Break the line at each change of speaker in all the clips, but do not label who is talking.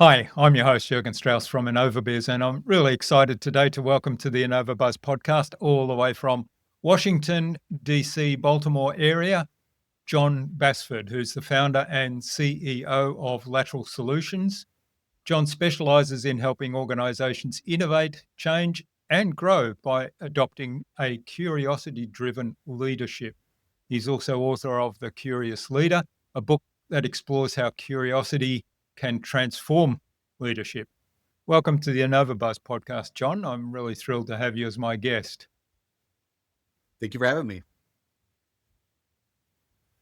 Hi, I'm your host, Jürgen Strauss from Innova.Buzz, and I'm really excited today to welcome to the Innova.Buzz podcast, all the way from Washington, D.C., Baltimore area, Jon Bassford, who's the founder and CEO of Lateral Solutions. Jon specializes in helping organizations innovate, change, and grow by adopting a curiosity-driven leadership. He's also author of The Curious Leader, a book that explores how curiosity can transform leadership. Welcome to the Innova.Buzz podcast, Jon. I'm really thrilled to have you as my guest.
Thank you for having me.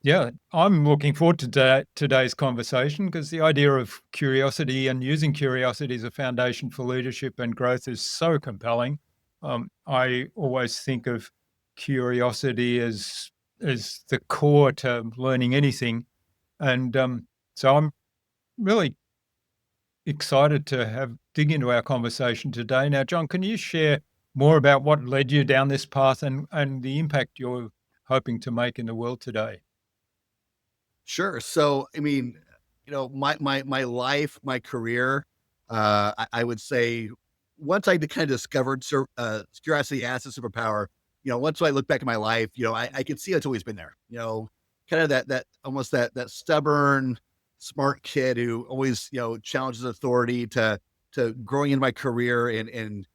Yeah, I'm looking forward to today's conversation because the idea of curiosity and using curiosity as a foundation for leadership and growth is so compelling. I always think of curiosity as the core to learning anything, and so I'm really excited to have dig into our conversation today. Now, Jon, can you share more about what led you down this path and the impact you're hoping to make in the world today?
Sure. So, my life, my career, I would say once I kind of discovered curiosity as a superpower, once I look back at my life, I could see it's always been there, kind of that almost that stubborn, smart kid who always, challenges authority to growing in my career. And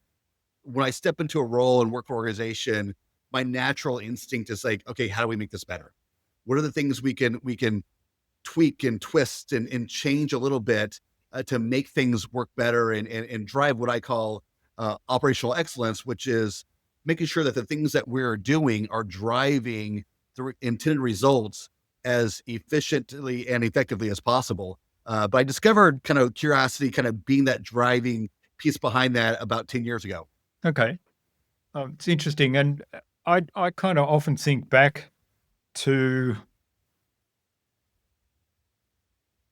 when I step into a role and work for an organization, my natural instinct is like, okay, how do we make this better? What are the things we can tweak and twist and change a little bit to make things work better and drive what I call operational excellence, which is making sure that the things that we're doing are driving the intended results as efficiently and effectively as possible. But I discovered kind of curiosity kind of being that driving piece behind that about 10 years ago.
Okay, it's interesting, and I kind of often think back to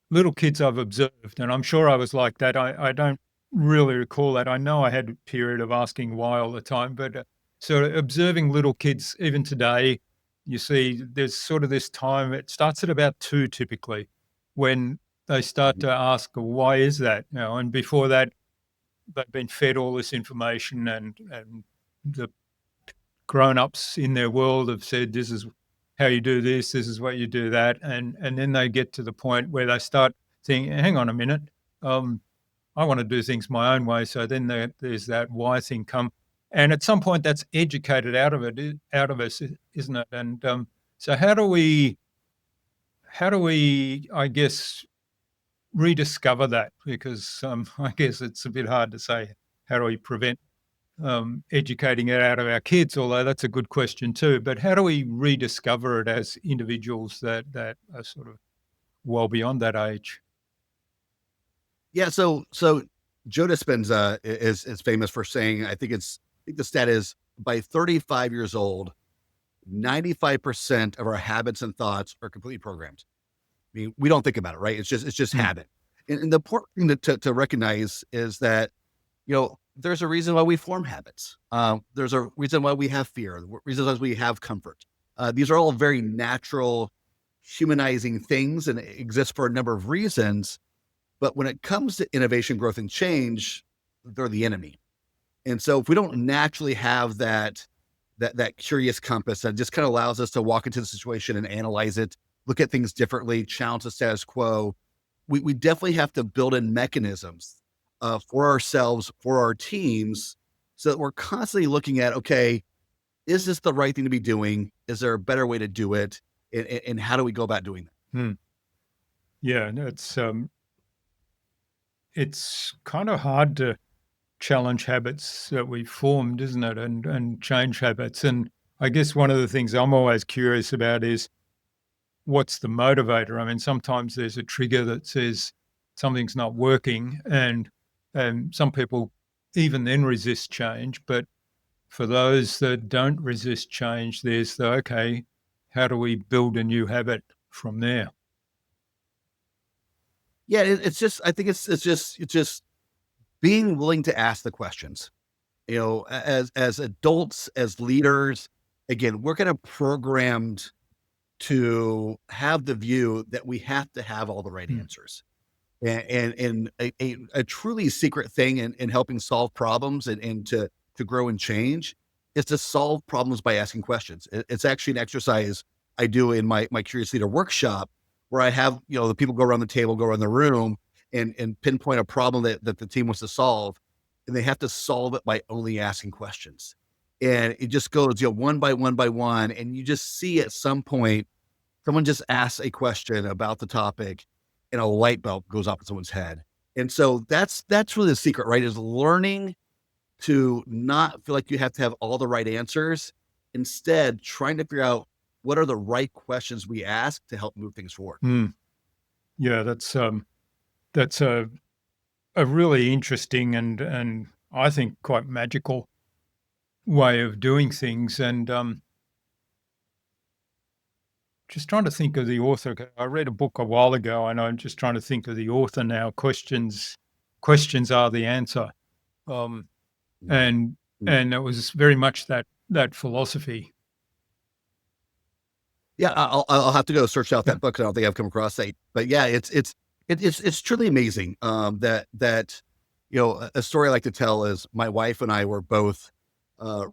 little kids I've observed, and I'm sure I was like that. I don't really recall that. I know I had a period of asking why all the time, but sort of observing little kids, even today, you see there's sort of this time, it starts at about two typically, when they start
Mhm.
to ask, why is that? And before that, they've been fed all this information and the grown-ups in their world have said, this is how you do this is what you do that, and then they get to the point where they start thinking, hang on a minute, um, I want to do things my own way. So then there's that why thing come, and at some point that's educated out of us, isn't it? And so how do we, I guess, rediscover that? Because I guess it's a bit hard to say. How do we prevent educating it out of our kids? Although that's a good question too. But how do we rediscover it as individuals that are sort of well beyond that age?
Yeah, so Joe Dispenza is famous for saying, I think the stat is by 35 years old, 95% of our habits and thoughts are completely programmed. I mean, we don't think about it, right? It's just
Hmm.
habit. And the important thing to recognize is that, there's a reason why we form habits. There's a reason why we have fear, reasons why we have comfort. These are all very natural, humanizing things and exist for a number of reasons. But when it comes to innovation, growth, and change, they're the enemy. And so if we don't naturally have that curious compass that just kind of allows us to walk into the situation and analyze it, look at things differently, challenge the status quo, we definitely have to build in mechanisms for ourselves, for our teams, so that we're constantly looking at, okay, is this the right thing to be doing? Is there a better way to do it? And how do we go about doing that?
Hmm. Yeah, no, it's kind of hard to challenge habits that we've formed, isn't it? And change habits. And I guess one of the things I'm always curious about is what's the motivator? I mean, sometimes there's a trigger that says something's not working, and some people even then resist change. But for those that don't resist change, there's the okay, how do we build a new habit from there?
Yeah, it's just I think it's just being willing to ask the questions. As adults, as leaders, again, we're kind of programmed to have the view that we have to have all the right
Hmm.
answers. and a truly secret thing in helping solve problems and to grow and change is to solve problems by asking questions. It's actually an exercise I do in my Curious Leader workshop, where I have, the people go around the table, go around the room, and pinpoint a problem that the team wants to solve, and they have to solve it by only asking questions. And it just goes, one by one by one, and you just see at some point someone just asks a question about the topic, and a light bulb goes off in someone's head. And so that's really the secret, right? Is learning to not feel like you have to have all the right answers. Instead, trying to figure out what are the right questions we ask to help move things forward.
Yeah, that's a really interesting and I think quite magical way of doing things. And just trying to think of the author. I read a book a while ago, and I'm just trying to think of the author now. Questions are the answer, um, and
Mm.
and it was very much that philosophy.
Yeah, I'll have to go search out
Yeah.
that book. I don't think I've come across that, but yeah, it's truly amazing. That a story I like to tell is my wife and I were both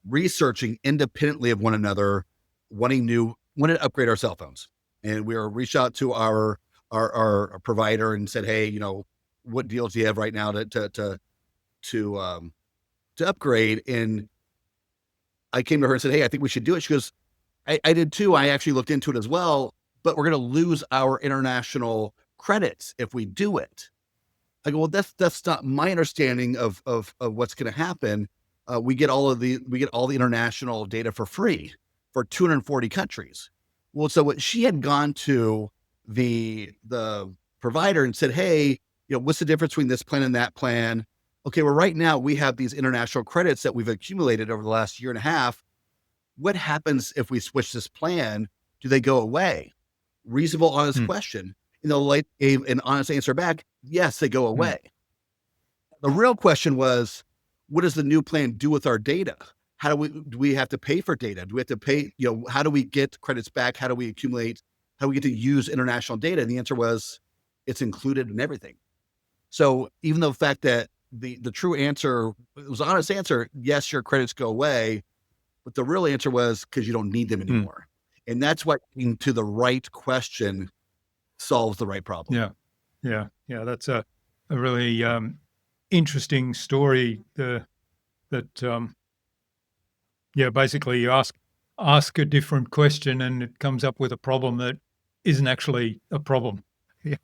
researching independently of one another, wanting to upgrade our cell phones, and we were reached out to our provider and said, hey, what deals do you have right now to upgrade? And I came to her and said, hey, I think we should do it. She goes, I did too. I actually looked into it as well, but we're going to lose our international credits if we do it. I go, well, that's not my understanding of what's going to happen. We get all the international data for free for 240 countries. Well, so what she had gone to the provider and said, hey, what's the difference between this plan and that plan? Okay, well, right now we have these international credits that we've accumulated over the last year and a half. What happens if we switch this plan? Do they go away? Reasonable, honest question. And the light gave an honest answer back. Yes, they go away. The real question was, what does the new plan do with our data? Do we have to pay for data? Do we have to pay, how do we get credits back? How do we accumulate? How do we get to use international data? And the answer was, it's included in everything. So even though the fact that the true answer, it was an honest answer, yes, your credits go away, but the real answer was because you don't need them anymore. And that's what getting to the right question solves the right problem.
Yeah. That's a really interesting story. Basically you ask a different question, and it comes up with a problem that isn't actually a problem. Yeah.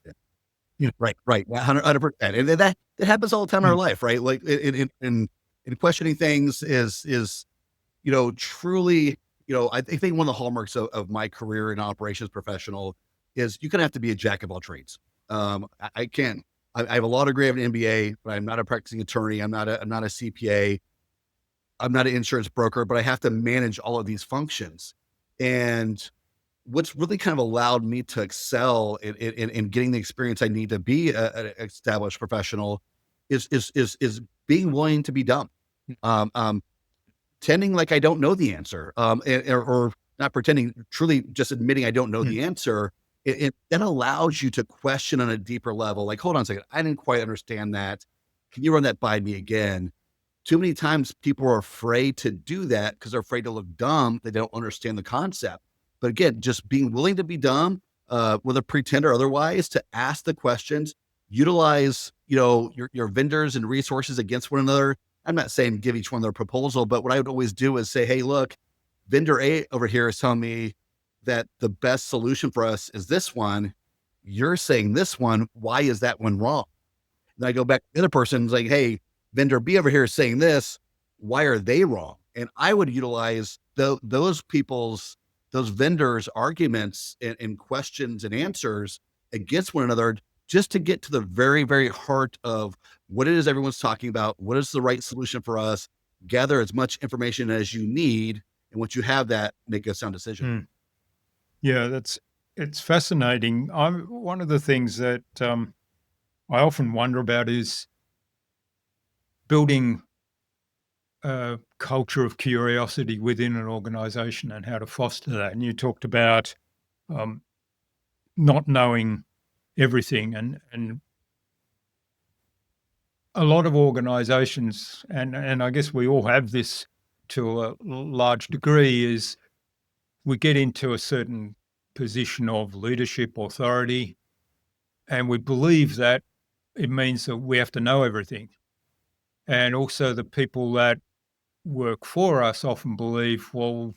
Right. 100%. And that happens all the time in our life, right? Like in questioning things is truly, I think one of the hallmarks of my career in operations professional is you're going to have to be a jack of all trades. I can't, I have a law degree, I have an MBA, but I'm not a practicing attorney. I'm not a CPA. I'm not an insurance broker, but I have to manage all of these functions. And what's really kind of allowed me to excel in getting the experience I need to be an established professional is being willing to be dumb. Pretending like I don't know the answer, or not pretending, truly just admitting I don't know the answer. It then allows you to question on a deeper level. Like, hold on a second, I didn't quite understand that. Can you run that by me again? Too many times people are afraid to do that because they're afraid to look dumb. They don't understand the concept. But again, just being willing to be dumb, whether pretend or otherwise, to ask the questions, utilize, your vendors and resources against one another. I'm not saying give each one their proposal, but what I would always do is say, hey, look, vendor A over here is telling me that the best solution for us is this one. You're saying this one. Why is that one wrong? Then I go back to the other person and like, hey, vendor B over here is saying this. Why are they wrong? And I would utilize those vendors' arguments and questions and answers against one another just to get to the very, very heart of what it is everyone's talking about. What is the right solution for us? Gather as much information as you need. And once you have that, make a sound decision.
Yeah, it's fascinating. One of the things that I often wonder about is building a culture of curiosity within an organization and how to foster that. And you talked about not knowing everything and a lot of organizations, and I guess we all have this to a large degree, is we get into a certain position of leadership authority, and we believe that it means that we have to know everything. And also the people that work for us often believe, well,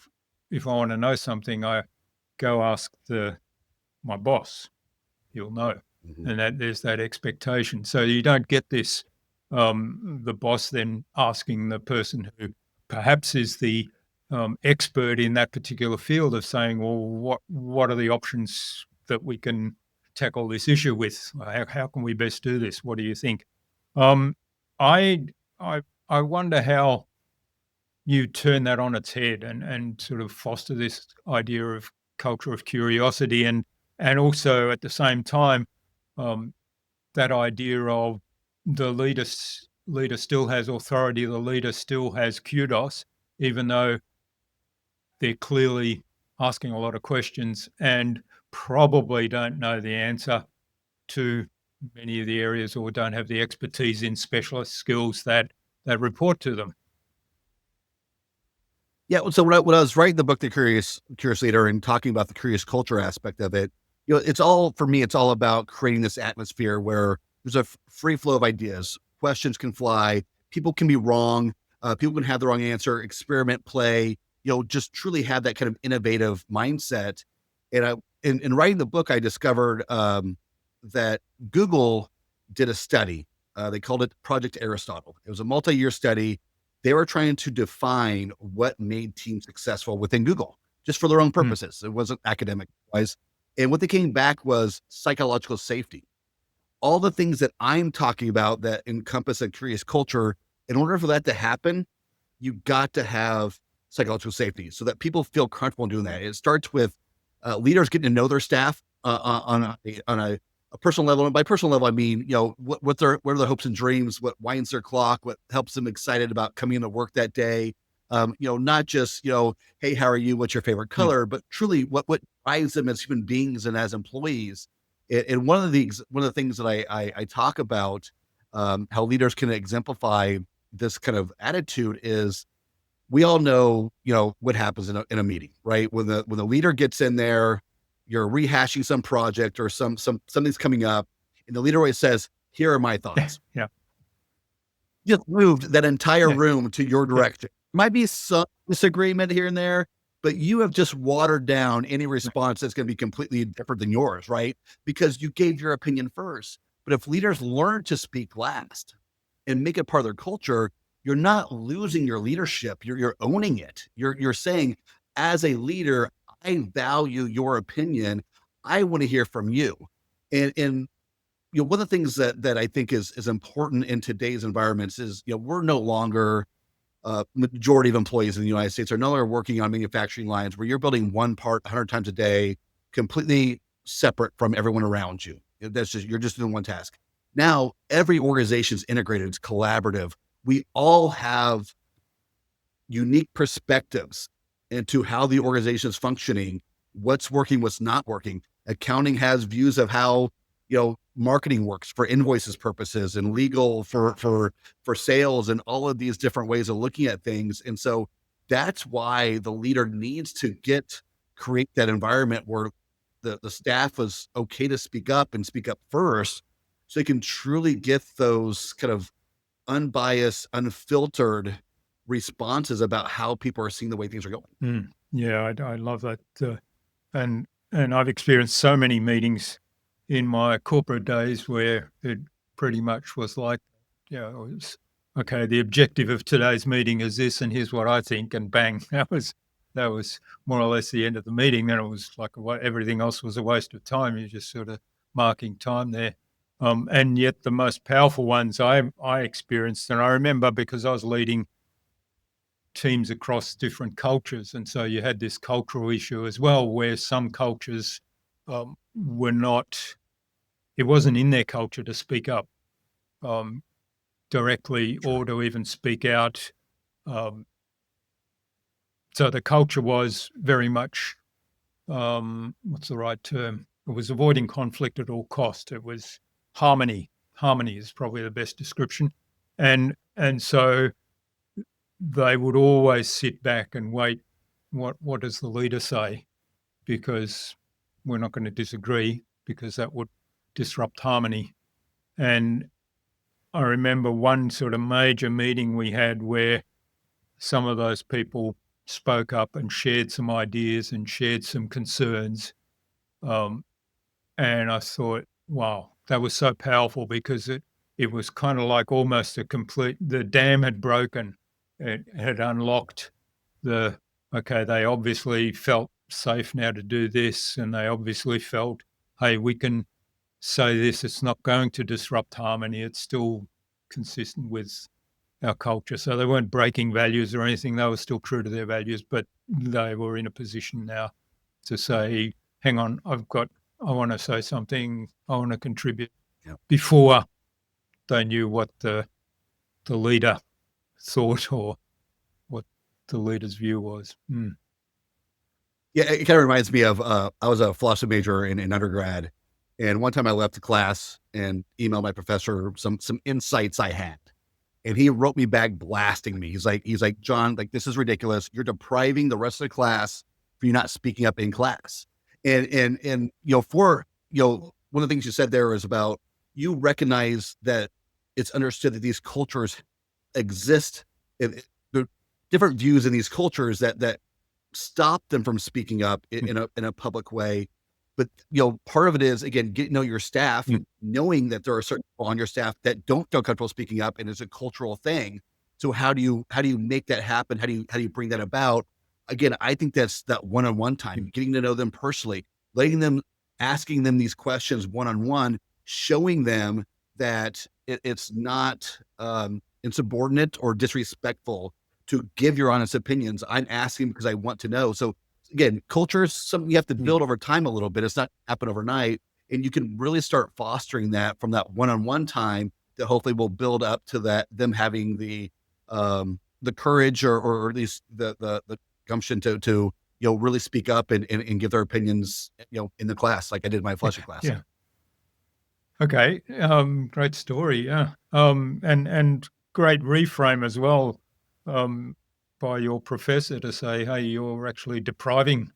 if I want to know something, I go ask my boss, he'll know.
Mhm.
And that there's that expectation. So you don't get this, the boss then asking the person who perhaps is the expert in that particular field of saying, well, what are the options that we can tackle this issue with? How can we best do this? What do you think? Um, I, I wonder how you turn that on its head and sort of foster this idea of culture of curiosity and also at the same time um, that idea of the leader still has authority, the leader still has kudos, even though they're clearly asking a lot of questions and probably don't know the answer to many of the areas or don't have the expertise in specialist skills that report to them.
Yeah. So when I was writing the book, The Curious Leader, and talking about the curious culture aspect of it, it's all for me. It's all about creating this atmosphere where there's a free flow of ideas. Questions can fly. People can be wrong. People can have the wrong answer. Experiment, play. Just truly have that kind of innovative mindset. And in writing the book, I discovered that Google did a study. They called it Project Aristotle. It was a multi-year study. They were trying to define what made teams successful within Google, just for their own
Mm,
purposes. It wasn't academic wise. And what they came back was psychological safety. All the things that I'm talking about that encompass a curious culture, in order for that to happen, you got to have psychological safety so that people feel comfortable doing that. It starts with leaders getting to know their staff on a personal level. And by personal level, I mean, what are their hopes and dreams, what winds their clock, what helps them excited about coming into work that day. Not just, hey, how are you? What's your favorite
mm,
color? But truly what drives them as human beings and as employees. And one of the things that I talk about, how leaders can exemplify this kind of attitude is we all know, what happens in a meeting, right? When the leader gets in there, you're rehashing some project or something's coming up, and the leader always says, "Here are my
yeah,
thoughts."
yeah,
Just moved that entire
yeah,
room to your
yeah,
direction. Might be some disagreement here and there, but you have just watered down any
yeah,
response that's going to be completely different than yours, right? Because you gave your opinion first. But if leaders learn to speak last and make it part of their culture, you're not losing your leadership. You're owning it. You're saying, as a leader, I value your opinion. I want to hear from you. And one of the things that I think is important in today's environments is, we're no longer majority of employees in the United States are no longer working on manufacturing lines where you're building one part 100 times a day, completely separate from everyone around you. You're just doing one task. Now every organization is integrated, it's collaborative. We all have unique perspectives into how the organization is functioning, what's working, what's not working. Accounting has views of how, marketing works for invoices purposes, and legal for sales, and all of these different ways of looking at things. And so that's why the leader needs to create that environment where the staff is okay to speak up and speak up first, so they can truly get those kind of unbiased, unfiltered responses about how people are seeing the way things are going.
mm. Yeah, I love that, and I've experienced so many meetings in my corporate days where it pretty much was like, yeah, it was, okay, the objective of today's meeting is this, and here's what I think, and bang, that was more or less the end of the meeting. Then it was like everything else was a waste of time. You're just sort of marking time there. And yet the most powerful ones I experienced, and I remember because I was leading teams across different cultures. And so you had this cultural issue as well, where some cultures were not, it wasn't in their culture to speak up um, directly
Sure.
or to even speak out. Um, so the culture was very much, what's the right term? It was avoiding conflict at all cost. It was harmony. Harmony is probably the best description. And so they would always sit back and wait. What does the leader say? Because we're not going to disagree, because that would disrupt harmony. And I remember one sort of major meeting we had where some of those people spoke up and shared some ideas and shared some concerns. Um, and I thought, wow, that was so powerful, because it was kind of like almost the dam had broken. It had unlocked okay, they obviously felt safe now to do this, and they obviously felt, hey, we can say this, it's not going to disrupt harmony, it's still consistent with our culture. So they weren't breaking values or anything, they were still true to their values, but they were in a position now to say, hang on, I want to say something, I want to contribute, before they knew what the leader thought or what the leader's view was.
Yeah, it kind of reminds me of I was a philosophy major in undergrad, and one time I left the class and emailed my professor some insights I had, and he wrote me back blasting me. He's like, John, like, this is ridiculous. You're depriving the rest of the class for you not speaking up in class. And one of the things you said there is about, you recognize that it's understood that these cultures exist, and there are different views in these cultures that stop them from speaking up in a public way. But part of it is, again, getting to know your staff, knowing that there are certain people on your staff that don't feel comfortable speaking up, and it's a cultural thing. So how do you make that happen? How do you bring that about? Again, I think that's that one-on-one time, getting to know them personally, asking them these questions one-on-one, showing them that it's not insubordinate or disrespectful to give your honest opinions. I'm asking because I want to know. So again, culture is something you have to build over time a little bit. It's not happen overnight. And you can really start fostering that from that one-on-one time, that hopefully will build up to them having the courage, or at least the gumption to really speak up and give their opinions, in the class, like I did in my philosophy class.
Yeah. Okay. Great story. Yeah. And great reframe as well, by your professor, to say, hey, you're actually depriving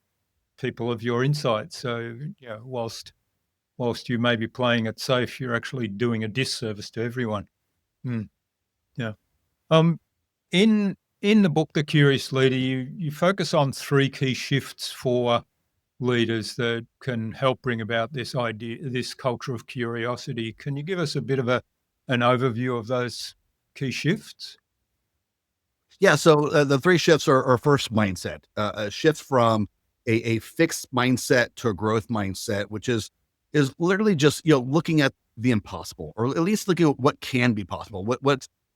people of your insights. So, whilst you may be playing it safe, you're actually doing a disservice to everyone. Yeah. Um, in the book, The Curious Leader, you focus on 3 key shifts for leaders that can help bring about this culture of curiosity. Can you give us a bit of an overview of those key shifts?
Yeah. So the 3 shifts are first, mindset, a shift from a fixed mindset to a growth mindset, which is literally just, looking at the impossible, or at least looking at what can be possible.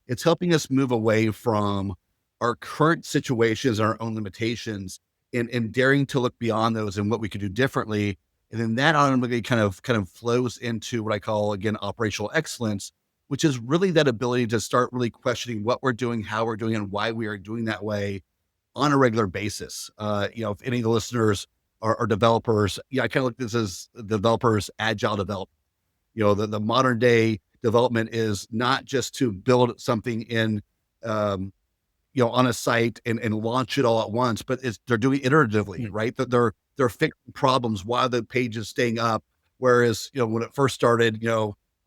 It's helping us move away from our current situations and our own limitations, and daring to look beyond those and what we could do differently. And then that automatically kind of flows into what I call, again, operational excellence, which is really that ability to start really questioning what we're doing, how we're doing, and why we are doing that way on a regular basis. If any of the listeners are developers, I kind of look at this as developers' agile development. The modern day development is not just to build something in, on a site and launch it all at once, but they're doing it iteratively, right? That they're fixing problems while the page is staying up. Whereas, when it first started,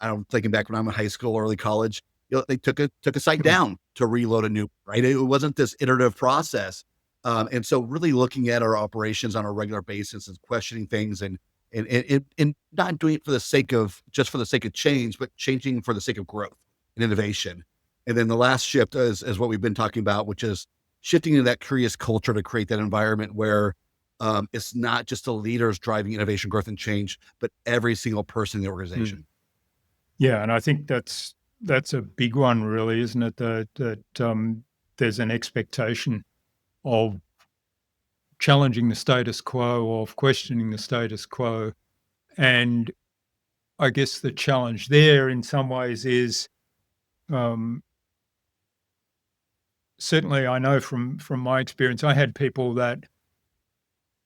I'm thinking back when I'm in high school, early college, they took a site down to reload a new, right? It wasn't this iterative process. And so really looking at our operations on a regular basis and questioning things, and not doing it for the sake of change, but changing for the sake of growth and innovation. And then the last shift is what we've been talking about, which is shifting into that curious culture to create that environment where it's not just the leaders driving innovation, growth, and change, but every single person in the organization.
Yeah, and I think that's a big one, really, isn't it? That there's an expectation of challenging the status quo, of questioning the status quo. And I guess the challenge there in some ways is, certainly I know from my experience, I had people that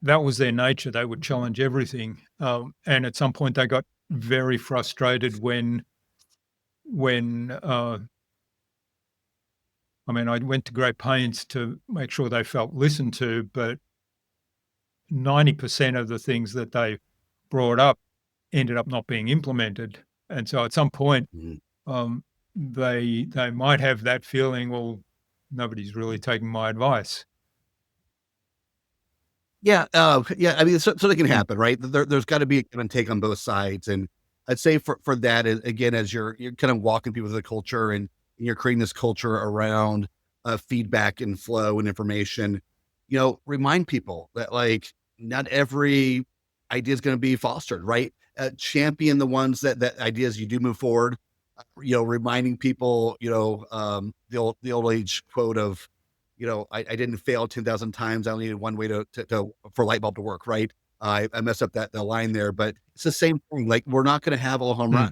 was their nature. They would challenge everything. And at some point they got very frustrated when I mean, I went to great pains to make sure they felt listened to, but 90% of the things that they brought up ended up not being implemented. And so at some point,
Mhm.
um, they might have that feeling, well, nobody's really taking my advice.
Yeah, yeah. I mean, so that can
Mm,
happen, right? There's got to be a give and take on both sides, and I'd say for that, again, as you're kind of walking people through the culture and you're creating this culture around feedback and flow and information, remind people that like not every idea is going to be fostered, right? Champion the ones that ideas you do move forward. Reminding people, the old age quote of I didn't fail 10,000 times. I only needed one way for a light bulb to work, right? I messed up that the line there, but it's the same thing. Like we're not going to have a home
mm,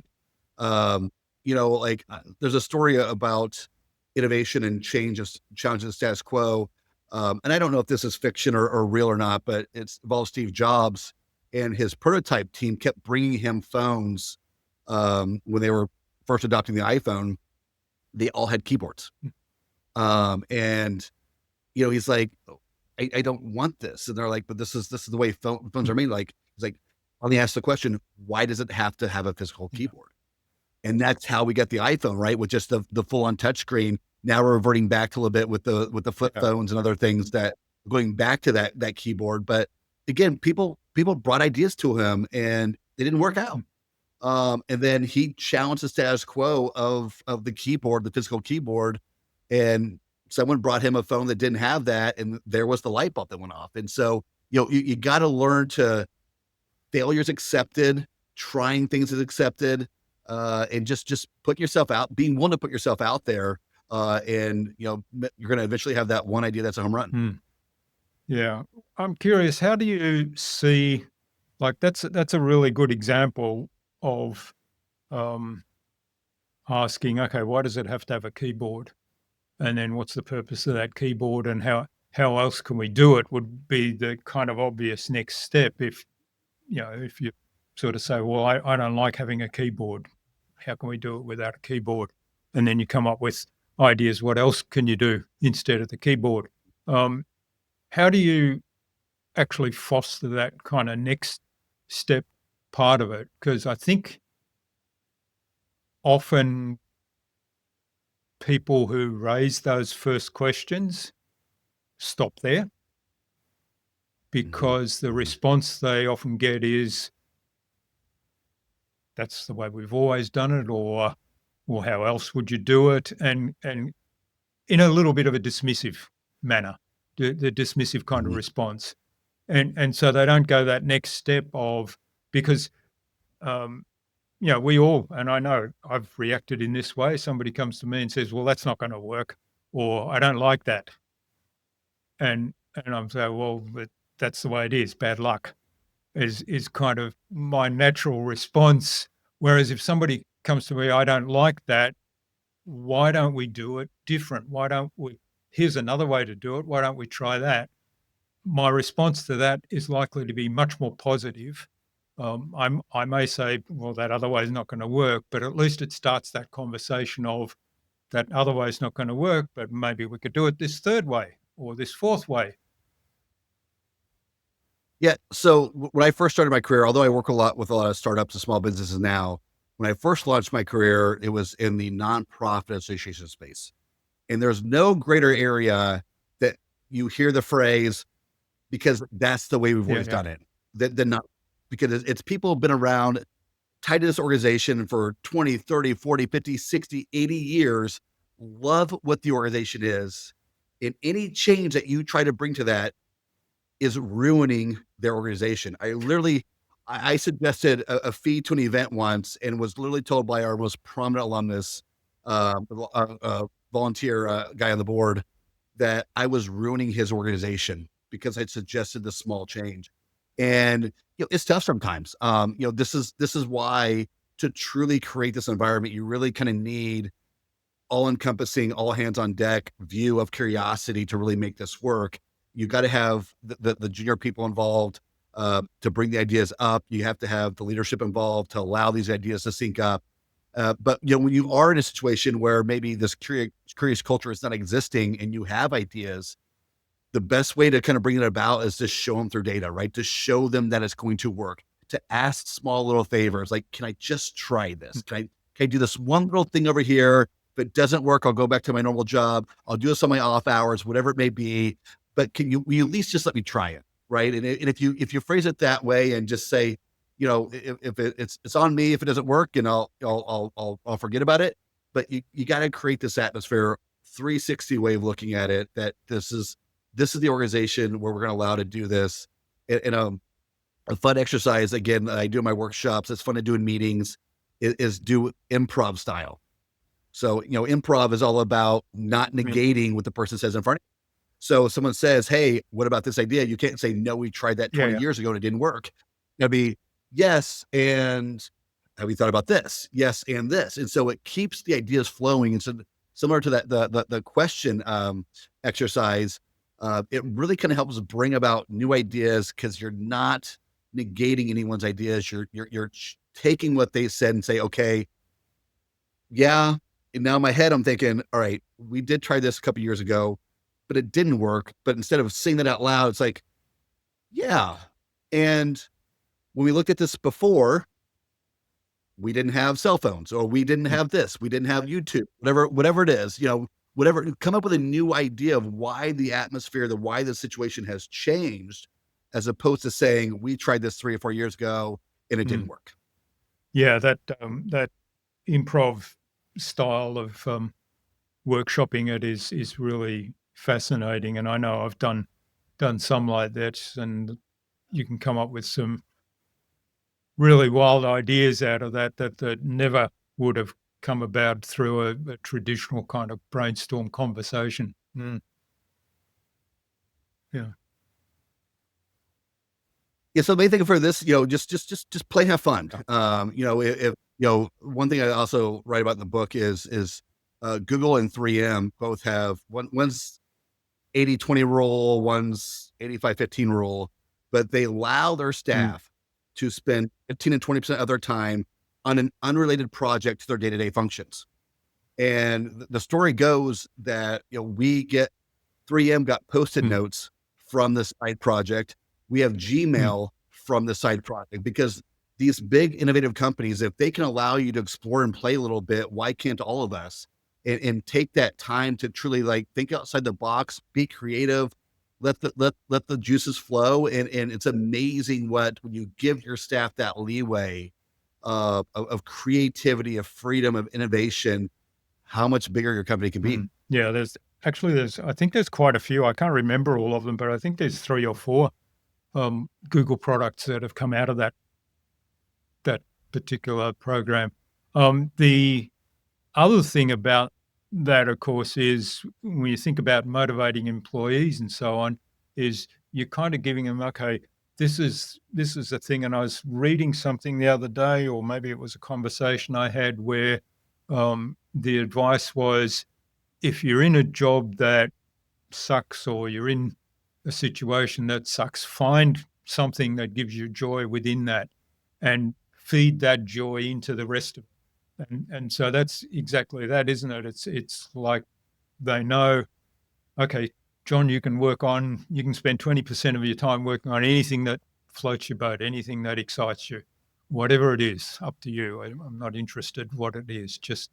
run. There's a story about innovation and change, challenging the status quo. And I don't know if this is fiction or real or not, but it's involves Steve Jobs and his prototype team kept bringing him phones when they were first adopting the iPhone. They all had keyboards,
mm,
and he's like, "Oh, I don't want this." And they're like, "But this is the way phones
mm,
are made." Like, he's like, only ask the question, why does it have to have a physical
yeah,
keyboard? And that's how we got the iPhone, right? With just the full on touchscreen. Now we're reverting back to a little bit with the flip
yeah,
phones and other things that going back to that keyboard. But again, people brought ideas to him and they didn't work out.
mm,
And then he challenged the status quo of the keyboard, the physical keyboard, and someone brought him a phone that didn't have that, and there was the light bulb that went off. And so, you got to learn to failures accepted, trying things is accepted, and just put yourself out, being willing to put yourself out there, and you're going to eventually have that one idea that's a home run.
mm. Yeah. I'm curious, how do you see, like, that's a really good example of um, asking, okay, why does it have to have a keyboard? And then what's the purpose of that keyboard and how else can we do it would be the kind of obvious next step if, if you sort of say, well, I don't like having a keyboard. How can we do it without a keyboard? And then you come up with ideas. What else can you do instead of the keyboard? Um, how do you actually foster that kind of next step part of it? Because I think often people who raise those first questions stop there
Mhm,
because the
mhm,
response they often get is, that's the way we've always done it, or well, how else would you do it? And in a little bit of a dismissive manner, the dismissive kind of
mhm.
response. And so they don't go that next step of, because um, we all, and I know I've reacted in this way. Somebody comes to me and says, well, that's not going to work, or I don't like that. And I'm saying, well, but that's the way it is. Bad luck is kind of my natural response. Whereas if somebody comes to me, I don't like that. Why don't we do it different? Why don't we? Here's another way to do it. Why don't we try that? My response to that is likely to be much more positive. I may say, well, that other way is not going to work, but at least it starts that conversation of that other way is not going to work, but maybe we could do it this third way or this fourth way.
Yeah. So when I first started my career, although I work a lot with a lot of startups and small businesses now, when I first launched my career, it was in the nonprofit association space. And there's no greater area that you hear the phrase because that's the way we've
Yeah,
always
yeah.
done it. Than not because it's people who've been around tied to this organization for 20, 30, 40, 50, 60, 80 years, love what the organization is. And any change that you try to bring to that is ruining their organization. I suggested a fee to an event once and was literally told by our most prominent alumnus, volunteer guy on the board, that I was ruining his organization because I'd suggested the small change. And it's tough sometimes. This is why to truly create this environment, you really kind of need all encompassing, all hands on deck view of curiosity to really make this work. You got to have the junior people involved to bring the ideas up. You have to have the leadership involved to allow these ideas to sync up. But when you are in a situation where maybe this curious culture is not existing and you have ideas, the best way to kind of bring it about is to show them through data, right? To show them that it's going to work, to ask small little favors, like, can I just try this? Can I do this one little thing over here? If it doesn't work, I'll go back to my normal job. I'll do this on my off hours, whatever it may be. But will you at least just let me try it? Right. And if you phrase it that way and just say, if it's on me, if it doesn't work, and I'll forget about it. But you got to create this atmosphere, 360 way of looking at it, that this is the organization where we're going to allow to do this. And a fun exercise, again, I do in my workshops, it's fun to do in meetings, is do improv style. So, improv is all about not negating what the person says in front of you. So if someone says, hey, what about this idea? You can't say, no, we tried that 20 years ago and it didn't work. It'll be, yes, and have you thought about this? Yes, and this. And so it keeps the ideas flowing. And so similar to that, the question exercise, it really kind of helps bring about new ideas, because you're not negating anyone's ideas. You're taking what they said and say, okay, yeah. And now in my head, I'm thinking, all right, we did try this a couple years ago, but it didn't work. But instead of saying that out loud, it's like, yeah. And when we looked at this before, we didn't have cell phones, or we didn't have this, we didn't have YouTube, whatever it is, whatever, come up with a new idea of why the atmosphere, why the situation has changed, as opposed to saying, we tried this 3 or 4 years ago and it didn't work.
Yeah, that improv style of workshopping it is really fascinating, and I know I've done some like that, and you can come up with some really wild ideas out of that never would have come about through a traditional kind of brainstorm conversation. Yeah.
Yeah. So the main thing for this, just play, have fun. If one thing I also write about in the book is Google and 3M both have one's 80-20 rule, one's 85-15 rule, but they allow their staff to spend 15 and 20% of their time on an unrelated project to their day-to-day functions. And the story goes that, 3M got Post-it notes from this side project. We have Gmail from the side project, because these big innovative companies, if they can allow you to explore and play a little bit, why can't all of us? And take that time to truly think outside the box, be creative, let the juices flow. And it's amazing when you give your staff that leeway of creativity, of freedom, of innovation, how much bigger your company can be.
Yeah, I think there's quite a few. I can't remember all of them, but I think there's 3 or 4 Google products that have come out of that particular program. The other thing about that, of course, is when you think about motivating employees and so on, is you're kind of giving them, okay, this is a thing. And I was reading something the other day, or maybe it was a conversation I had, where the advice was, if you're in a job that sucks, or you're in a situation that sucks, find something that gives you joy within that and feed that joy into the rest of it. And so that's exactly that, isn't it? It's like they know, okay, John, you can spend 20% of your time working on anything that floats your boat, anything that excites you, whatever it is, up to you. I'm not interested what it is. Just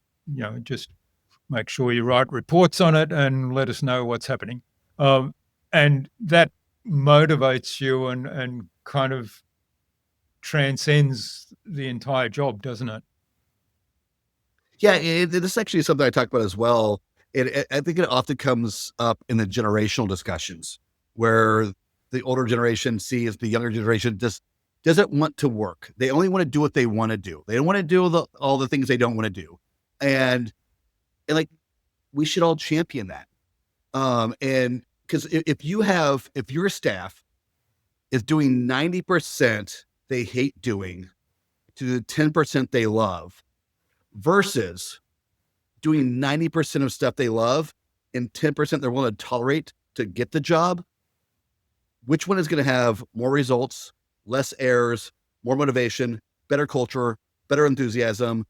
make sure you write reports on it and let us know what's happening. And that motivates you and kind of transcends the entire job, doesn't it?
Yeah, this actually is something I talk about as well. I think it often comes up in the generational discussions, where the older generation sees the younger generation just doesn't want to work. They only want to do what they want to do. They don't want to do all the things they don't want to do. And we should all champion that. And because if your staff is doing 90% they hate doing to the 10% they love, versus doing 90% of stuff they love and 10% they're willing to tolerate to get the job, which one is going to have more results, less errors, more motivation, better culture, better enthusiasm,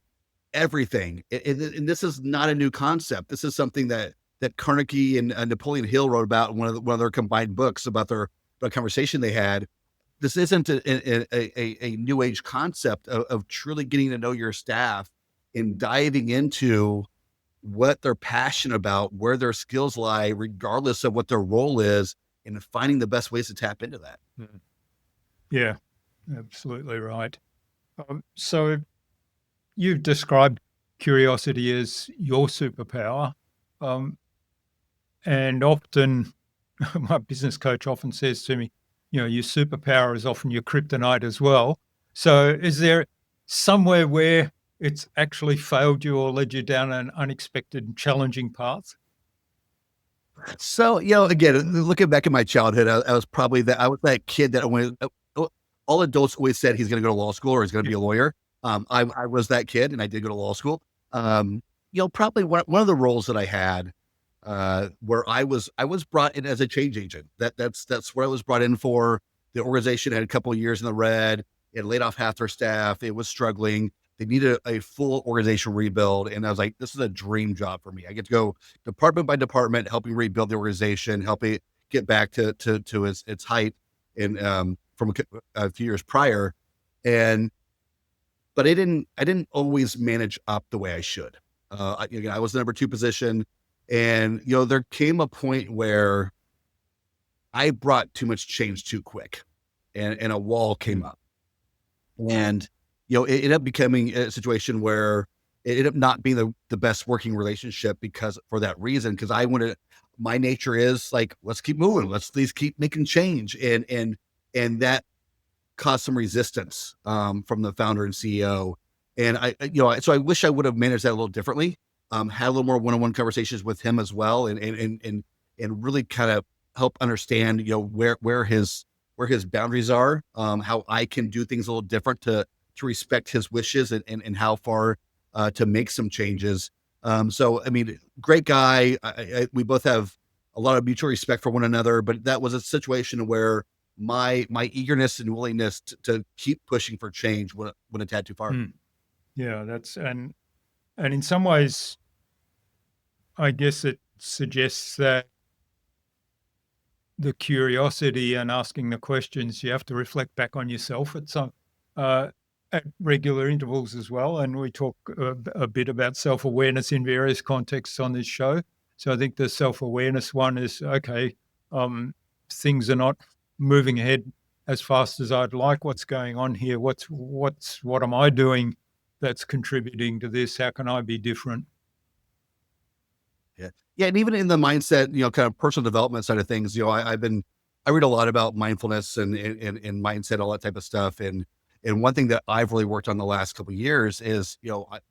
everything. And this is not a new concept. This is something that Carnegie and Napoleon Hill wrote about in one of their combined books about the conversation they had. This isn't a new age concept of truly getting to know your staff and diving into what they're passionate about, where their skills lie, regardless of what their role is, and finding the best ways to tap into that.
Yeah, absolutely right. So you've described curiosity as your superpower. Um, and often, my business coach often says to me, your superpower is often your kryptonite as well. So is there somewhere where it's actually failed you or led you down an unexpected and challenging path?
So, again, looking back at my childhood, I was probably I was that kid that all adults always said he's going to go to law school or he's going to be a lawyer. I was that kid, and I did go to law school. Probably one of the roles that I had, where I was brought in as a change agent. That's what I was brought in for. The organization had a couple of years in the red. It laid off half their staff. It was struggling. They needed a full organizational rebuild, and I was like, "This is a dream job for me. I get to go department by department, helping rebuild the organization, helping get back to its height, and from a few years prior." And but I didn't always manage up the way I should. Again, I was the number two position, and there came a point where I brought too much change too quick, and a wall came up. And, it ended up becoming a situation where it ended up not being the best working relationship for that reason, because my nature is like, let's keep moving. Let's keep making change. And that caused some resistance, from the founder and CEO. And so I wish I would have managed that a little differently, had a little more one-on-one conversations with him as well. And really kind of help understand, where his boundaries are, how I can do things a little different to respect his wishes, and how far to make some changes. So, I mean, great guy. We both have a lot of mutual respect for one another, but that was a situation where my eagerness and willingness to keep pushing for change went a tad too far.
Yeah, and in some ways, I guess it suggests that the curiosity and asking the questions, you have to reflect back on yourself uh, at regular intervals as well. And we talk a bit about self-awareness in various contexts on this show. So I think the self-awareness one is, okay, things are not moving ahead as fast as I'd like. What's going on here? What am I doing that's contributing to this? How can I be different?
Yeah. Yeah. And even in the mindset, kind of personal development side of things, I read a lot about mindfulness and mindset, all that type of stuff. And one thing that I've really worked on the last couple of years is,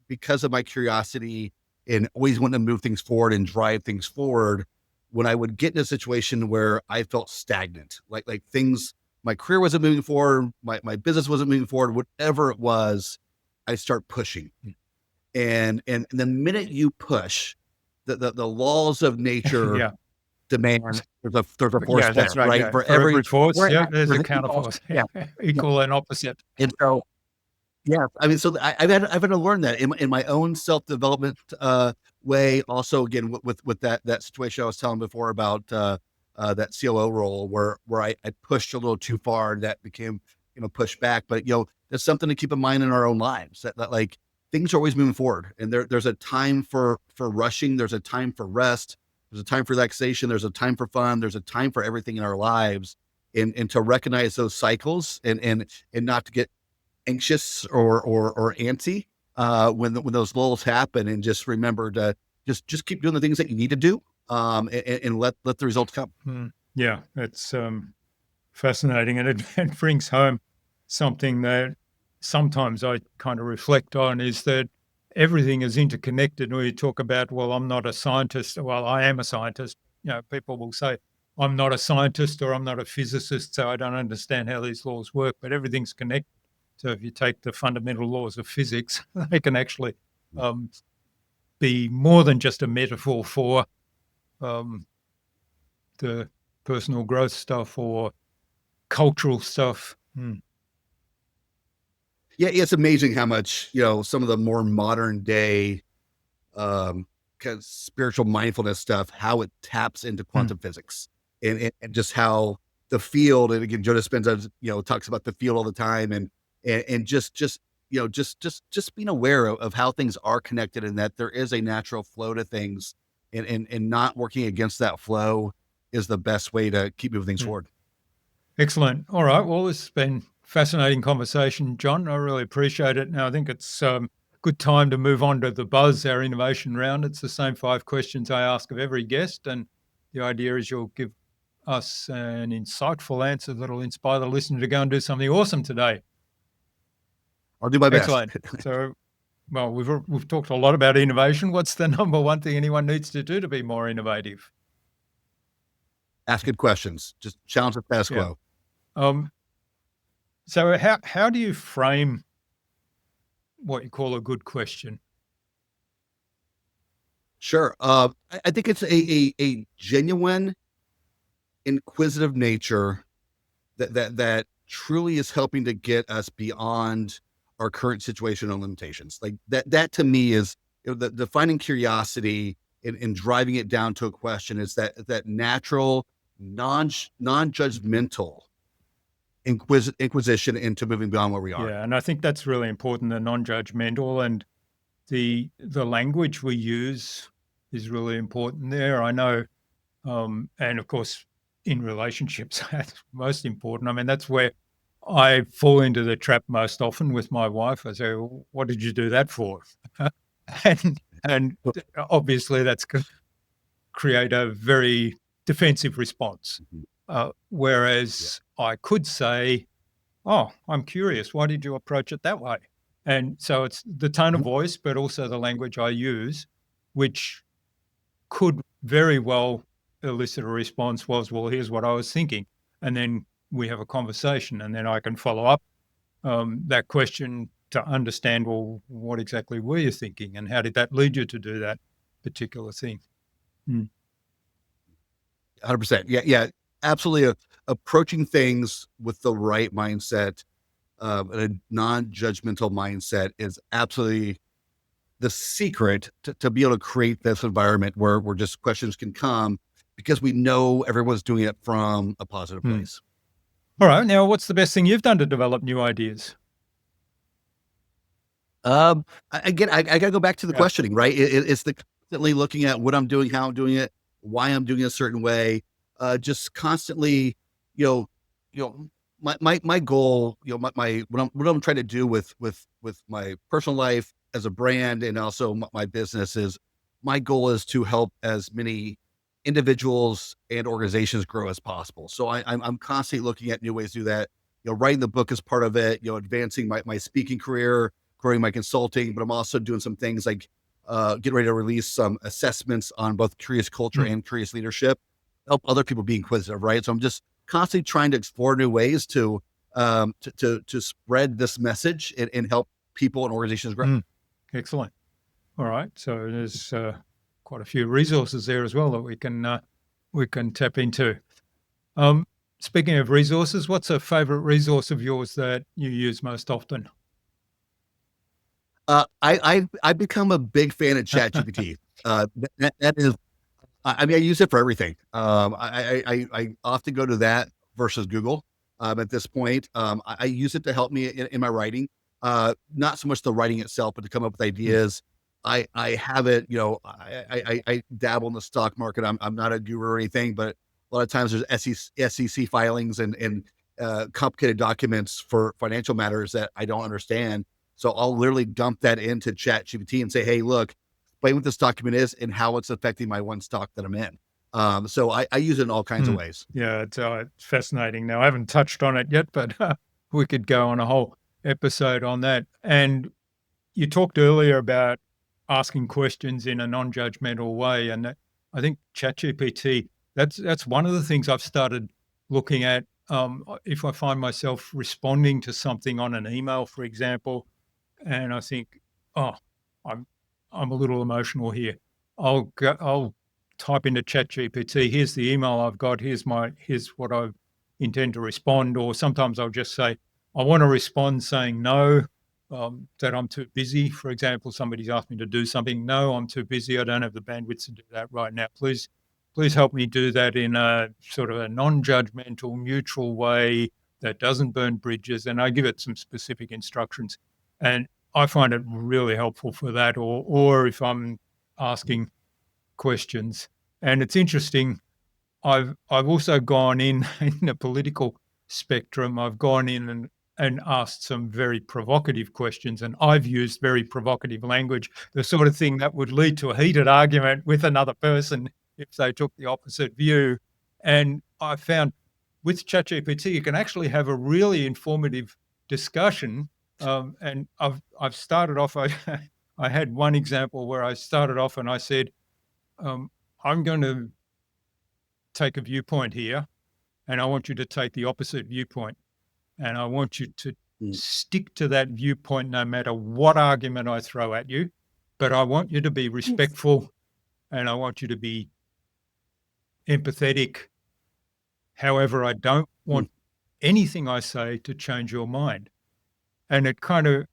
because of my curiosity and always wanting to move things forward and drive things forward, when I would get in a situation where I felt stagnant, like things, my career wasn't moving forward, my business wasn't moving forward, whatever it was, I start pushing. And the minute you push, the laws of nature
Yeah.
demand there's a force
Yeah,
there,
that's right.
right?
Yeah.
For
For
every
every force,
for
yeah, there's
for
a
the equals,
counterforce,
yeah, yeah.
equal and opposite.
And so, yeah, I mean, so I've had to learn that in my own self development way. Also, again, with that situation I was telling before about that COO role where I pushed a little too far, and that became pushed back. But there's something to keep in mind in our own lives that like things are always moving forward, and there's a time for rushing. There's a time for rest. There's a time for relaxation. There's a time for fun. There's a time for everything in our lives, and to recognize those cycles, and not to get anxious or antsy when those lulls happen, and just remember to just keep doing the things that you need to do, and let the results come.
Yeah, it's fascinating, and it brings home something that sometimes I kind of reflect on, is that everything is interconnected. We talk about, well, I'm not a scientist. Well, I am a scientist. People will say, I'm not a scientist or I'm not a physicist, so I don't understand how these laws work, but everything's connected. So if you take the fundamental laws of physics, they can actually um, be more than just a metaphor for um, the personal growth stuff or cultural stuff.
Yeah, it's amazing how much, some of the more modern day kind of spiritual mindfulness stuff, how it taps into
Hmm.
quantum physics and just how the field, and again, Joe Dispenza, talks about the field all the time and just being aware of how things are connected and that there is a natural flow to things and not working against that flow is the best way to keep moving things
Hmm.
forward.
Excellent. All right. Well, this has been fascinating conversation, John. I really appreciate it. Now, I think it's good time to move on to the buzz, our innovation round. It's the same 5 questions I ask of every guest, and the idea is you'll give us an insightful answer that'll inspire the listener to go and do something awesome today.
I'll do my best.
Excellent. So, well, we've talked a lot about innovation. What's the number one thing anyone needs to do to be more innovative?
Ask good questions. Just challenge the status
Yeah.
quo.
Um, so how do you frame what you call a good question?
Sure. I think it's a genuine, inquisitive nature that truly is helping to get us beyond our current situation and limitations. Like that to me is the defining curiosity and driving it down to a question is that natural, non-judgmental inquisition into moving beyond where we are.
Yeah, and I think that's really important, the non-judgmental and the language we use is really important there. I know, and of course, in relationships, that's most important. I mean, that's where I fall into the trap most often with my wife. I say, "Well, what did you do that for?" And obviously that's create a very defensive response.
Mhm. Yeah.
Whereas I could say, "Oh, I'm curious. Why did you approach it that way?" And so it's the tone of
Mhm.
voice, but also the language I use, which could very well elicit a response was, "Well, here's what I was thinking." And then we have a conversation, and then I can follow up that question to understand, well, what exactly were you thinking, and how did that lead you to do that particular thing? Mm.
100%. Yeah, yeah, absolutely. Approaching things with the right mindset, and a non-judgmental mindset is absolutely the secret to be able to create this environment where just questions can come because we know everyone's doing it from a positive
Mm.
place.
All right. Now, what's the best thing you've done to develop new ideas?
I gotta go back to the
Yeah.
questioning, right? It's the constantly looking at what I'm doing, how I'm doing it, why I'm doing it a certain way. Just constantly, you know, you know, my goal, what I'm trying to do with my personal life as a brand and also my business is my goal is to help as many individuals and organizations grow as possible. So I'm constantly looking at new ways to do that. Writing the book is part of it. Advancing my speaking career, growing my consulting, but I'm also doing some things like getting ready to release some assessments on both curious culture
Mm.
and curious leadership, help other people be inquisitive, right? So I'm just constantly trying to explore new ways to spread this message and help people and organizations grow.
Mm. Excellent. All right. So there's quite a few resources there as well that we can tap into. Um, Speaking of resources, what's a favorite resource of yours that you use most often?
I've become a big fan of ChatGPT. That is, I mean, I use it for everything. I often go to that versus Google. At this point, I use it to help me in my writing. Not so much the writing itself, but to come up with
Mm.
ideas. I have it. I dabble in the stock market. I'm not a guru or anything, but a lot of times there's SEC filings and complicated documents for financial matters that I don't understand. So I'll literally dump that into ChatGPT and say, "Hey, look, explain what this document is and how it's affecting my one stock that I'm in." So I use it in all kinds of
Mm.
ways.
Yeah, it's fascinating. Now, I haven't touched on it yet, but we could go on a whole episode on that. And you talked earlier about asking questions in a non-judgmental way, and I think ChatGPT. That's one of the things I've started looking at. If I find myself responding to something on an email, for example, and I think, oh, I'm I'm a little emotional here. I'll type into ChatGPT. Here's the email I've got. Here's what I intend to respond. Or sometimes I'll just say, I want to respond saying no. that I'm too busy. For example, somebody's asked me to do something. No, I'm too busy. I don't have the bandwidth to do that right now. Please help me do that in a sort of a non-judgmental, neutral way that doesn't burn bridges. And I give it some specific instructions. And I find it really helpful for that. Or if I'm asking questions. And it's interesting. I've also gone in in the political spectrum. I've gone in and asked some very provocative questions, and I've used very provocative language, the sort of thing that would lead to a heated argument with another person if they took the opposite view. And I found with ChatGPT, you can actually have a really informative discussion. And I've started off. I had one example where I started off and I said, I'm going to take a viewpoint here, and I want you to take the opposite viewpoint. And I want you to
Mm.
stick to that viewpoint no matter what argument I throw at you. But I want you to be respectful and I want you to be empathetic. However, I don't
Mm.
want anything I say to change your mind. And it kind of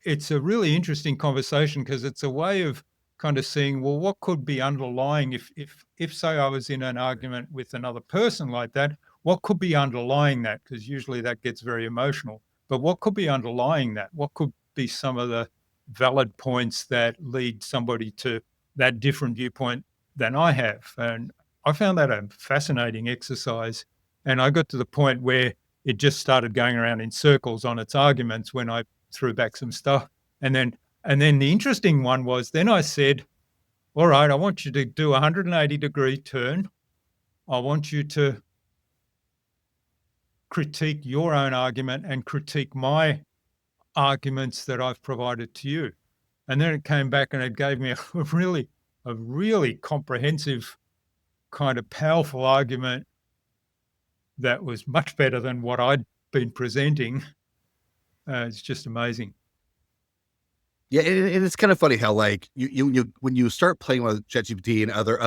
it's a really interesting conversation because it's a way of kind of seeing, well, what could be underlying if say I was in an argument with another person like that, what could be underlying that? Because usually that gets very emotional. But what could be underlying that? What could be some of the valid points that lead somebody to that different viewpoint than I have? And I found that a fascinating exercise. And I got to the point where it just started going around in circles on its arguments when I threw back some stuff. And then the interesting one was then I said, all right, I want you to do a 180-degree turn. I want you to critique your own argument and critique my arguments that I've provided to you. And then it came back and it gave me a really comprehensive kind of powerful argument that was much better than what I'd been presenting. It's just amazing.
Yeah, and it's kind of funny how like you when you start playing with ChatGPT and other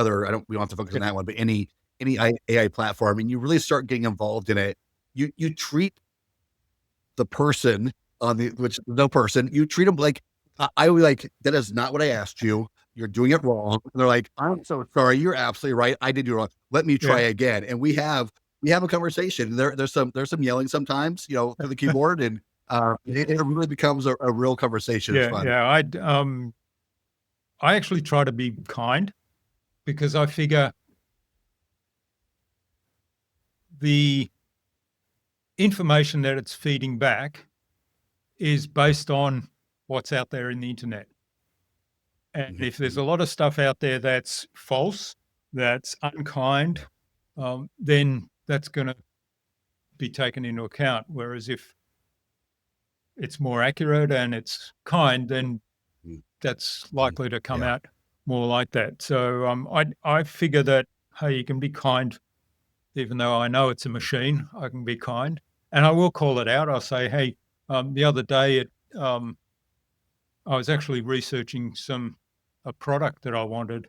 we don't have to focus on that one, but any AI platform, and you really start getting involved in it, you treat the person on the which no person, you treat them like I would like that is not what I asked you. You're doing it wrong. And they're like, I'm so sorry. You're absolutely right. I did you wrong. Let me try
Yeah.
again. And we have a conversation. There's some yelling sometimes, through the keyboard, and it really becomes a real conversation. It's
Yeah,
fun.
yeah. I actually try to be kind because I figure the information that it's feeding back is based on what's out there in the internet. And
Mhm.
if there's a lot of stuff out there that's false, that's unkind, then that's going to be taken into account. Whereas if it's more accurate and it's kind, then
Mm.
that's likely to come
Yeah.
out more like that. So I figure that, hey, you can be kind, even though I know it's a machine. I can be kind, and I will call it out. I'll say, hey, the other day I was actually researching a product that I wanted,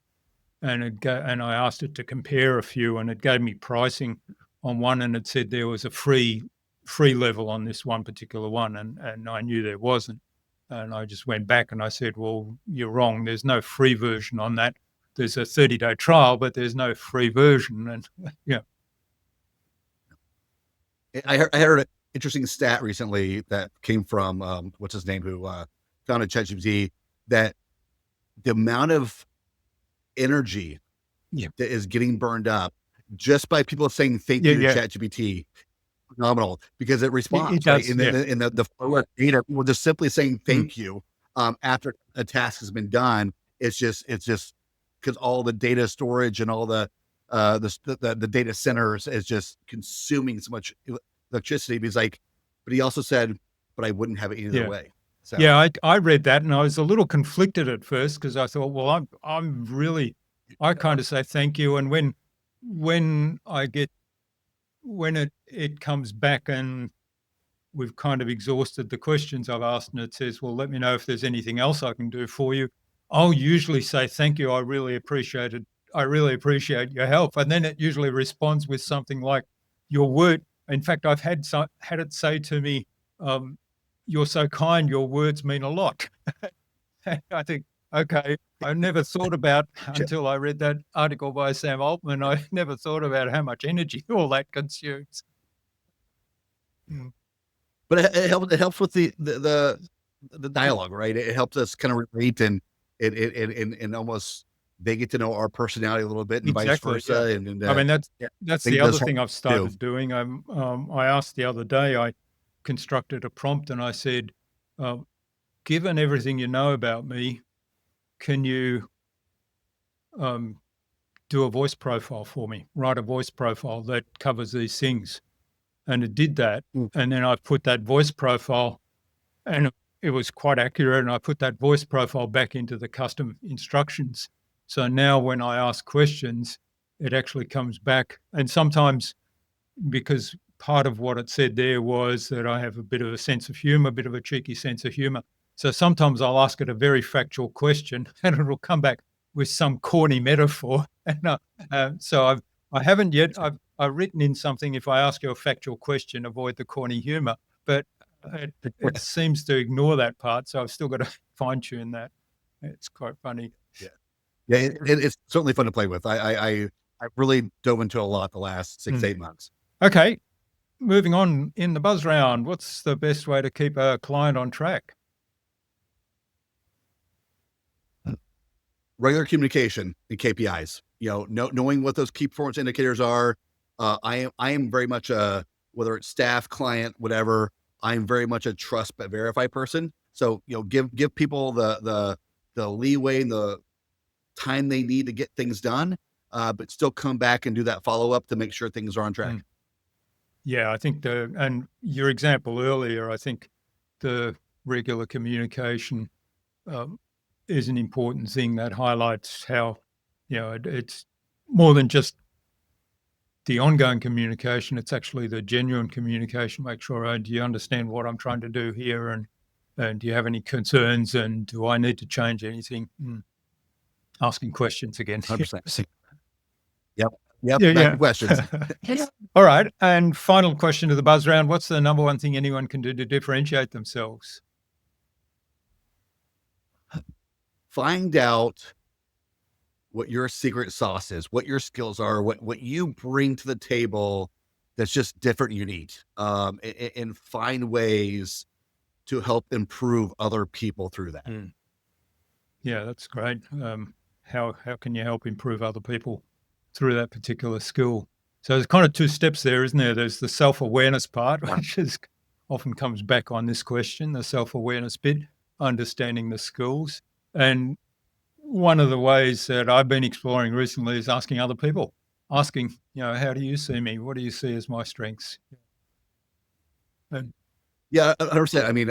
and and I asked it to compare a few, and it gave me pricing on one, and it said there was a free level on this one particular one, and I knew there wasn't. And I just went back and I said, well, you're wrong. There's no free version on that. There's a 30-day trial, but there's no free version. And yeah,
I heard an interesting stat recently that came from what's his name who founded ChatGPT, that the amount of energy
yeah,
that is getting burned up just by people saying thank
yeah,
you to
yeah.
ChatGPT, phenomenal, because it
It
responds right
does.
in
Yeah,
the flow of data. Well, just simply saying
mm,
thank you after a task has been done. It's just because all the data storage and all the data centers is just consuming so much electricity. But he's like, but he also said, but I wouldn't have it any other
yeah.
way. So
Yeah, I read that and I was a little conflicted at first because I thought, well, I'm really I kind of say thank you, and when I get when it comes back and we've kind of exhausted the questions I've asked, and it says, well, let me know if there's anything else I can do for you. I'll usually say thank you. I really appreciate it. I really appreciate your help, and then it usually responds with something like your word. In fact, I've had it say to me, um, you're so kind, your words mean a lot. I think, okay, I never thought about, until I read that article by Sam Altman, I never thought about how much energy all that consumes.
But it helps with the dialogue, right? It helps us kind of relate and almost they get to know our personality a little bit and vice
Exactly.
versa.
Yeah.
And
I mean, that's
I
that's
think
the
it
other
does help
thing I've
too.
started doing. I asked the other day, I constructed a prompt and I said, given everything you know about me, can you do a voice profile for me? Write a voice profile that covers these things. And it did that.
Mm.
And then I put that voice profile, and it was quite accurate. And I put that voice profile back into the custom instructions. So now when I ask questions, it actually comes back. And sometimes, because part of what it said there was that I have a bit of a sense of humor, a bit of a cheeky sense of humor. So sometimes I'll ask it a very factual question and it'll come back with some corny metaphor. And I haven't yet, I've written in something, if I ask you a factual question, avoid the corny humor, but it seems to ignore that part. So I've still got to fine tune that. It's quite funny.
Yeah, it's certainly fun to play with. I really dove into a lot the last 6 to 8 months.
Okay, moving on in the buzz round, what's the best way to keep a client on track?
Regular communication and KPIs. Knowing what those key performance indicators are. I am very much a, whether it's staff, client, whatever. I am very much a trust but verify person. So give people the leeway and the time they need to get things done, but still come back and do that follow up to make sure things are on track.
Yeah, I think and your example earlier, I think the regular communication is an important thing that highlights how, it's more than just the ongoing communication. It's actually the genuine communication. Make sure, do you understand what I'm trying to do here? And do you have any concerns? And do I need to change anything? Asking questions again.
100%. Yep.
Yeah.
Back to questions.
All right. And final question to the buzz round. What's the number one thing anyone can do to differentiate themselves?
Find out what your secret sauce is, what your skills are, what you bring to the table that's just different and unique, and find ways to help improve other people through that.
Yeah, that's great. How can you help improve other people through that particular skill? So there's kind of two steps there, isn't there? There's the self-awareness part, which often comes back on this question, the self-awareness bit, understanding the skills. And one of the ways that I've been exploring recently is asking other people, asking, how do you see me? What do you see as my strengths?
Yeah, 100%. I mean,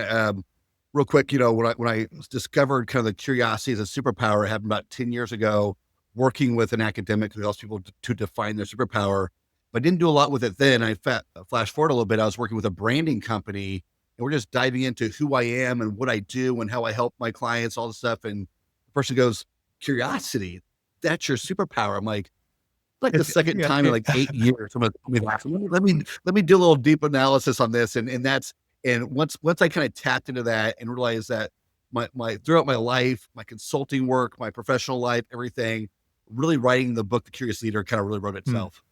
real quick, when I discovered kind of the curiosity as a superpower, it happened about 10 years ago, working with an academic who helps people to define their superpower. But I didn't do a lot with it then. I flash forward a little bit. I was working with a branding company, and we're just diving into who I am and what I do and how I help my clients, all this stuff. And the person goes, curiosity, that's your superpower. I'm like the second time in like 8 years. I'm like, let me do a little deep analysis on this. And once I kind of tapped into that and realized that my throughout my life, my consulting work, my professional life, everything, really writing the book, The Curious Leader, kind of really wrote itself.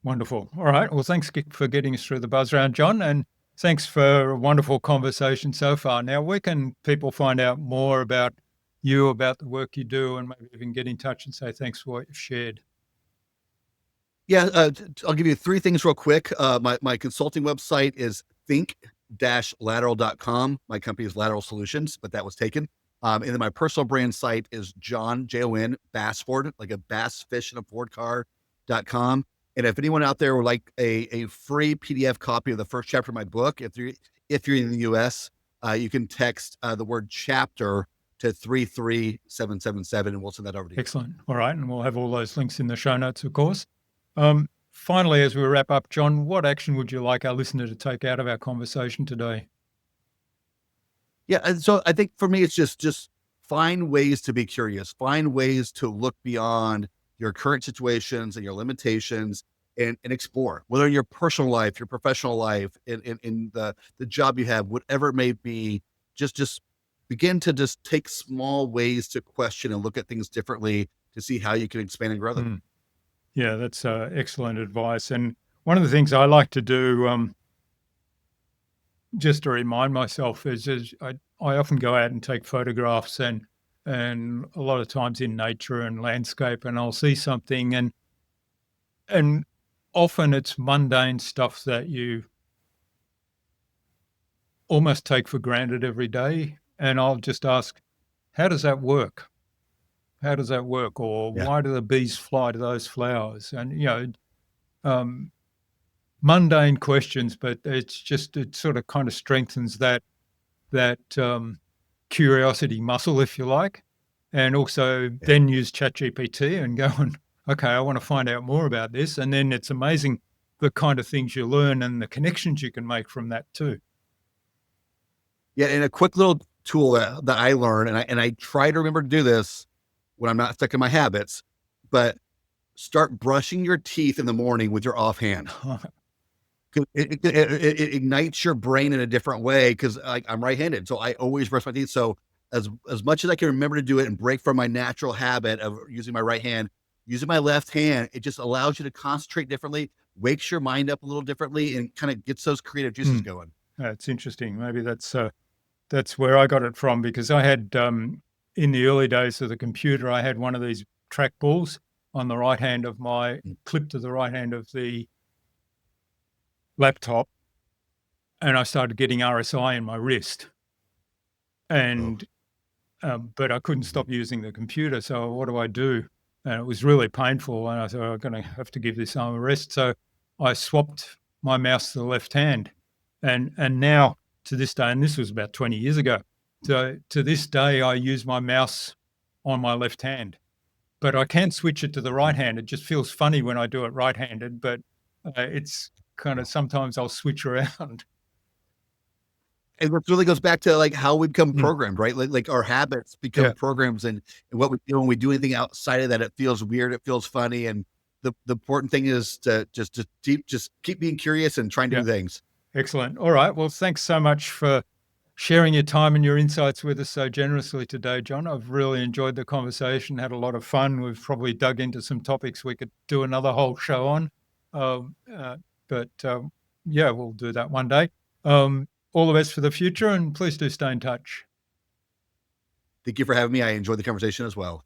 Wonderful. All right. Well, thanks for getting us through the buzz round, John. And thanks for a wonderful conversation so far. Now, where can people find out more about you, about the work you do, and maybe even get in touch and say thanks for what you've shared?
Yeah, I'll give you 3 things real quick. My consulting website is think-lateral.com. My company is Lateral Solutions, but that was taken. And then my personal brand site is Jon, Jon, Bassford, like a bass fish in a Ford car.com. And if anyone out there would like a free PDF copy of the first chapter of my book, if you're in the US, you can text the word chapter to 33777 and we'll send that over to you.
Excellent. All right. And we'll have all those links in the show notes, of course. Finally, as we wrap up, John, what action would you like our listener to take out of our conversation today?
Yeah. And so I think for me, it's just find ways to be curious, find ways to look beyond your current situations and your limitations and explore, whether in your personal life, your professional life, in the job you have, whatever it may be. Just begin to just take small ways to question and look at things differently to see how you can expand and grow them.
Mm. Yeah, that's excellent advice. And one of the things I like to do, just to remind myself, is I often go out and take photographs, and a lot of times in nature and landscape, and I'll see something, and often it's mundane stuff that you almost take for granted every day, and I'll just ask, how does that work? How does that work? Or
Yeah.
why do the bees fly to those flowers? And um, mundane questions, but it sort of kind of strengthens that curiosity muscle, if you like, and also
Yeah.
then use ChatGPT and go and okay, I want to find out more about this, and then it's amazing the kind of things you learn and the connections you can make from that too.
Yeah, and a quick little tool that I learned, and I try to remember to do this when I'm not stuck in my habits, but start brushing your teeth in the morning with your offhand. 'Cause it ignites your brain in a different way because like I'm right-handed, so I always brush my teeth. So as much as I can remember to do it and break from my natural habit of using my right hand, using my left hand, it just allows you to concentrate differently, wakes your mind up a little differently, and kind of gets those creative juices
Mm,
going.
that's interesting. Maybe that's where I got it from because I had in the early days of the computer, I had one of these trackballs on the right hand of my
Mm.
clip to the right hand of the laptop, and I started getting RSI in my wrist,
Oh.
and but I couldn't
Mhm.
stop using the computer. So what do I do? And it was really painful, and I thought I'm going to have to give this arm a rest. So I swapped my mouse to the left hand, and now to this day, and this was about 20 years ago. So to this day, I use my mouse on my left hand, but I can switch it to the right hand. It just feels funny when I do it right-handed, but it's kind
Yeah.
of sometimes I'll switch around.
And it really goes back to like how we become
Mm,
programmed, right? Like our habits become
yeah,
programs, and what we do when we do anything outside of that, it feels weird, it feels funny, and the important thing is to just keep being curious and trying
yeah,
new things.
excellent. All right. Well, thanks so much for sharing your time and your insights with us so generously today, John. I've really enjoyed the conversation, had a lot of fun. We've probably dug into some topics we could do another whole show on. Um, uh, but yeah, we'll do that one day. All the best for the future, and please do stay in touch.
Thank you for having me. I enjoyed the conversation as well.